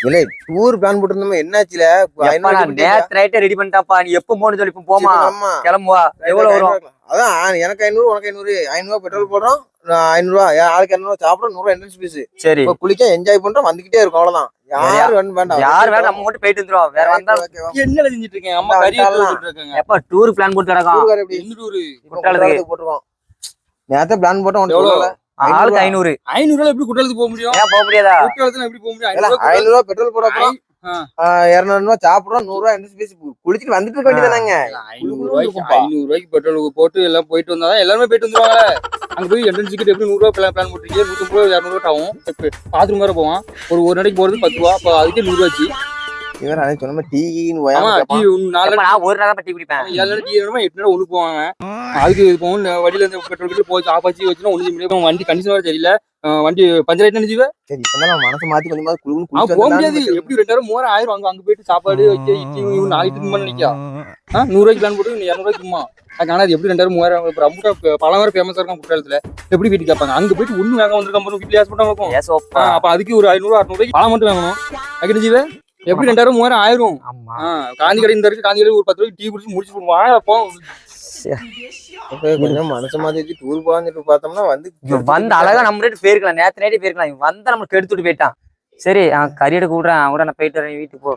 இல்ல tour plan போட்டிருந்தோம் என்னாச்சுல? நேத்து நைட்டே ரெடி பண்ணிட்டாப்பா. நீ எப்ப போன்னு சொல்லி இப்ப போமா, ஆமா கிளம்புவா. எவ்வளவு வரும்? அதான் எனக்கு 500 உனக்கு 500 பெட்ரோல் போடுறோம், 500 ஆளுக்கு 200 சாப்பிடுறோம், 100 என்ட்ரன்ஸ் ஃபீஸ். சரி இப்ப குளிக்க என்ஜாய் பண்றோம், வந்துகிட்டே இருக்கும், அவ்வளவுதான். யாரு வேண்டாம், யார் வேணும், நம்ம மட்டும் போயிட்டு வந்துரும். வேற வந்தா என்ன செஞ்சுட்டு இருக்கேன்? அம்மா கறி எடுத்துட்டு இருக்காங்க. எப்ப டூர் பிளான் போட்டு கிடக்கும். எந்த டூரு? குற்றாலத்துக்கு போட்டுருவோம். நேரத்தை பிளான் போட்டோம். எவ்வளவு? ஆளுக்கு 500. 500 எப்படி குற்றாலத்துக்கு போக முடியும்? ஏன் போக முடியாதா? குற்றாலத்துல எப்படி போக முடியும்? 500 பெட்ரோல் போட போறோம், 200 சாப்பிடுறோம், 100 என்ட்ரன்ஸ் ஃபீஸ். குளிச்சுட்டு வந்துட்டு இருக்க வேண்டியதானங்க. 500 ரூபாய்க்கு பெட்ரோலுக்கு போட்டு எல்லாம் போயிட்டு வந்தாதான் எல்லாருமே போயிட்டு வந்துருவாங்க. அங்க போய் என்ட்ரன்ஸ் டிக்கெட் எப்படி 100 ரூபாய் பிளான் போட்டுருக்கீங்க? 150 200 ஆகும். பாத்ரூம் வேற போவான். ஒரு நாளைக்கு போறது 10 ரூபா. அப்ப அதுக்கே 100 ரூபாய் ஆச்சு. இவர் அன்னைக்கு சொன்ன மாதிரி டீன்னு நான் ஒரு நாள் பட்டி குடிப்பேன். 7 நாளைக்கு 8 நாள் ஒண்ணு போவாங்க. அதுக்கு போகும் வழியில இருந்து பெட்ரோல் போய் ஆப்பாச்சு வச்சுன்னா ஒண்ணு முடியும். வண்டி கண்டிஷன் வேற தெரியல. வண்டி பஞ்சர் ஆயிட்டு நினைச்சுவே. சரி இப்பதான் மனசு மாத்தி கொஞ்சம் குழுன்னு போக முடியாது. எப்படி 2000 3000 ஆயிரம். அங்க போயிட்டு சாப்பாடு வைக்க இட்லி 4 தின்னு நினைக்கா. 100 ரூபாய்க்கு பிளான் போட்டு 200 ரூபாய்க்கு சும்மா. ஆனா அது எப்படி 2000 3000 ரம்புட்டா பழம் வேற ஃபேமஸா இருக்கும் குற்றாலத்துல. எப்படி வீட்டுக்கு கேட்பாங்க. அங்க போயிட்டு ஒண்ணு வேக வந்திருக்காங்க, வீட்டுல ஹாஸ்பிட்டல் இருக்கும். அப்ப அதுக்கு ஒரு 500 600 ரூபாய்க்கு பழம் மட்டும் வாங்கணும். அக்கிடுச்சுவே எப்படி 2000 3000 ஆயிரும். காந்தி கடை இந்த இருக்கு, காந்தி கடை ஒரு 10 ரூபாய்க்கு டீ குடிச்சு முடிச்சு வாழப்போ. கொஞ்சம் மனசு மாதிரி டூர் போகான்னு பார்த்தோம்னா வந்து அழகா நம்ம ரேட்டு போயிருக்கலாம். நேற்று நைட்டு போயிருக்கலாம். வந்தா நம்மளுக்கு எடுத்துட்டு போயிட்டான். சரி கறி எடுக்க விடுறேன். கூட நான் போயிட்டு வரேன், வீட்டுக்கு போ.